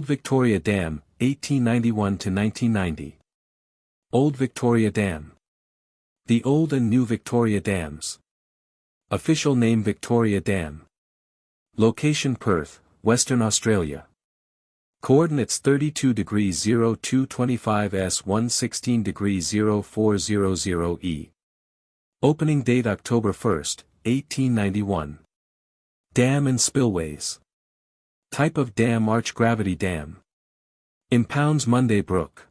Victoria Dam, 1891 to 1990. Old Victoria Dam. The Old and New Victoria Dams. Official name Victoria Dam. Location Perth, Western Australia. Coordinates 32 degrees 0225 S 116 degrees 0400 E. Opening date October 1, 1891. Dam and spillways. Type of dam arch gravity dam. Impounds Monday Brook.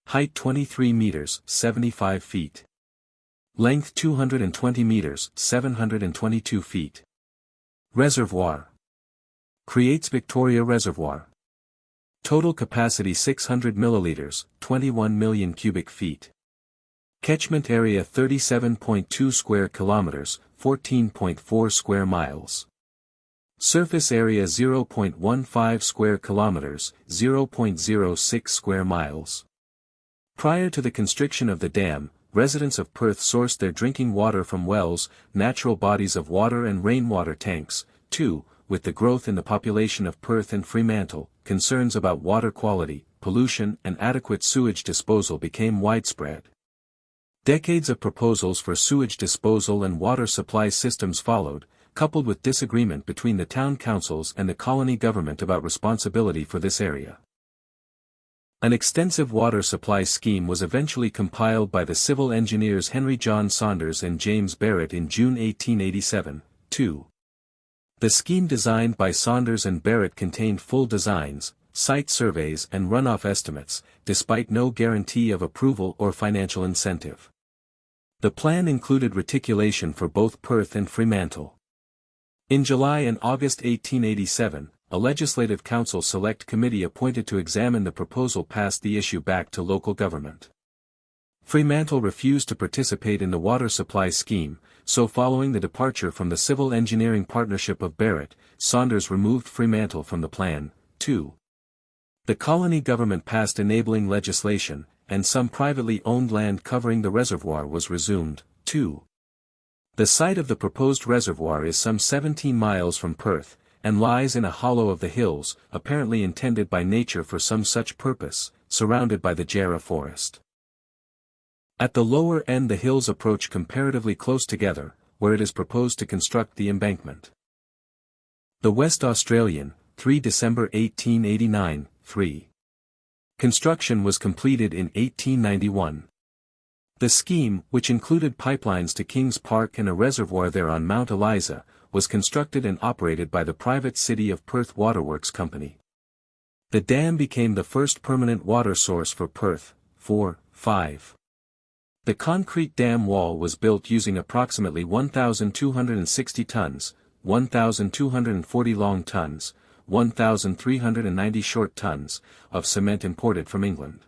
Height 23 meters, 75 feet. Length 220 meters, 722 feet. Reservoir. Creates Victoria Reservoir. Total capacity 600 milliliters, 21 million cubic feet. Catchment area 37.2 square kilometers, 14.4 square miles. Surface area 0.15 square kilometers, 0.06 square miles. Prior to the construction of the dam, residents of Perth sourced their drinking water from wells, natural bodies of water and rainwater tanks. 2. With the growth in the population of Perth and Fremantle, concerns about water quality, pollution and adequate sewage disposal became widespread. Decades of proposals for sewage disposal and water supply systems followed, coupled with disagreement between the town councils and the colony government about responsibility for this area. An extensive water supply scheme was eventually compiled by the civil engineers Henry John Saunders and James Barrett in June 1887. 2. The scheme designed by Saunders and Barrett contained full designs, site surveys and runoff estimates, despite no guarantee of approval or financial incentive. The plan included reticulation for both Perth and Fremantle. In July and August 1887, a Legislative Council Select Committee appointed to examine the proposal passed the issue back to local government. Fremantle refused to participate in the water supply scheme, so following the departure from the civil engineering partnership of Barrett, Saunders removed Fremantle from the plan. 2. The colony government passed enabling legislation, and some privately owned land covering the reservoir was resumed. 2. The site of the proposed reservoir is some 17 miles from Perth, and lies in a hollow of the hills, apparently intended by nature for some such purpose, surrounded by the Jarrah forest. At the lower end the hills approach comparatively close together, where it is proposed to construct the embankment. The West Australian, 3 December 1889, 3. Construction was completed in 1891. The scheme, which included pipelines to Kings Park and a reservoir there on Mount Eliza, was constructed and operated by the private City of Perth Waterworks Company. The dam became the first permanent water source for Perth. 4. 5. The concrete dam wall was built using approximately 1,260 tons, 1,240 long tons, 1,390 short tons, of cement imported from England.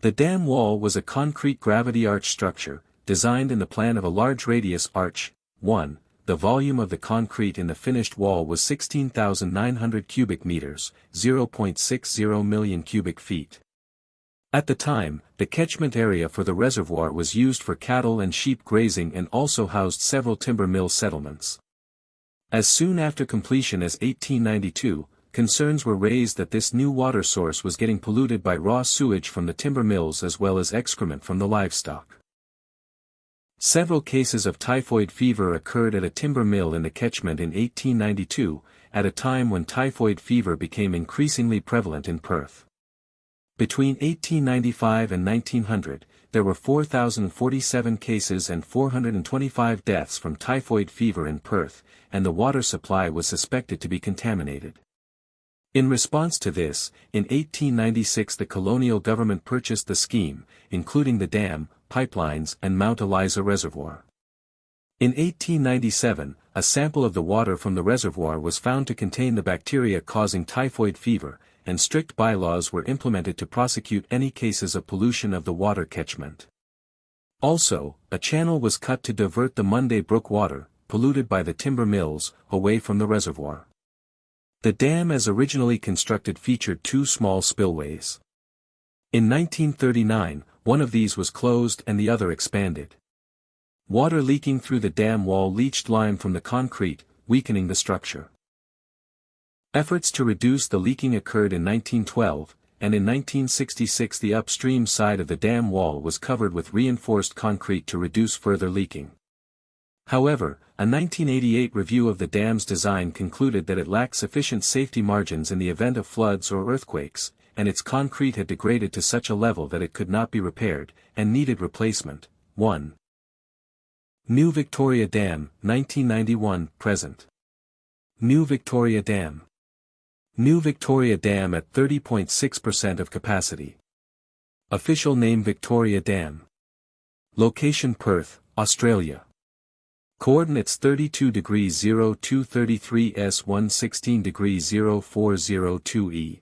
The dam wall was a concrete gravity arch structure, designed in the plan of a large radius arch. 1. The volume of the concrete in the finished wall was 16,900 cubic meters, 0.60 million cubic feet. At the time, the catchment area for the reservoir was used for cattle and sheep grazing and also housed several timber mill settlements. As soon after completion as 1892, concerns were raised that this new water source was getting polluted by raw sewage from the timber mills as well as excrement from the livestock. Several cases of typhoid fever occurred at a timber mill in the catchment in 1892, at a time when typhoid fever became increasingly prevalent in Perth. Between 1895 and 1900, there were 4,047 cases and 425 deaths from typhoid fever in Perth, and the water supply was suspected to be contaminated. In response to this, in 1896 the colonial government purchased the scheme, including the dam, pipelines and Mount Eliza Reservoir. In 1897, a sample of the water from the reservoir was found to contain the bacteria causing typhoid fever, and strict bylaws were implemented to prosecute any cases of pollution of the water catchment. Also, a channel was cut to divert the Monday Brook water, polluted by the timber mills, away from the reservoir. The dam as originally constructed featured two small spillways. In 1939, one of these was closed and the other expanded. Water leaking through the dam wall leached lime from the concrete, weakening the structure. Efforts to reduce the leaking occurred in 1912, and in 1966 the upstream side of the dam wall was covered with reinforced concrete to reduce further leaking. However, a 1988 review of the dam's design concluded that it lacked sufficient safety margins in the event of floods or earthquakes, and its concrete had degraded to such a level that it could not be repaired, and needed replacement. 1. New Victoria Dam, 1991-present. New Victoria Dam. New Victoria Dam at 30.6% of capacity. Official name Victoria Dam. Location Perth, Australia. Coordinates 32 degrees 0233 S 116 degrees 0402 E.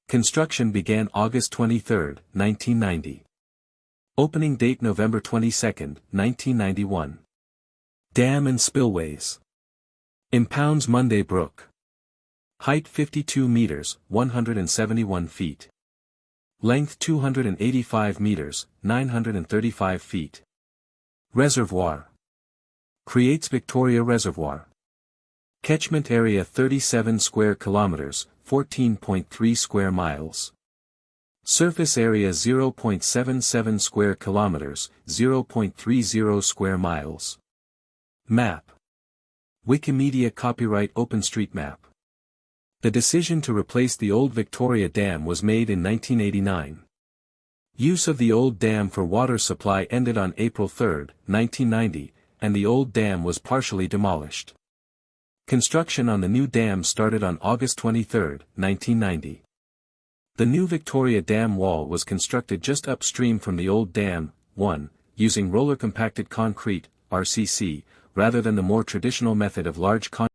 Construction began August 23, 1990. Opening date November 22, 1991. Dam and spillways. Impounds Monday Brook. Height 52 meters, 171 feet. Length 285 meters, 935 feet. Reservoir. Creates Victoria Reservoir. Catchment area 37 square kilometers, 14.3 square miles. Surface area 0.77 square kilometers, 0.30 square miles. Map. Wikimedia Copyright OpenStreetMap. The decision to replace the old Victoria Dam was made in 1989. Use of the old dam for water supply ended on April 3, 1990, and the old dam was partially demolished. Construction on the new dam started on August 23, 1990. The new Victoria Dam wall was constructed just upstream from the old dam, 1, using roller compacted concrete, RCC, rather than the more traditional method of large concrete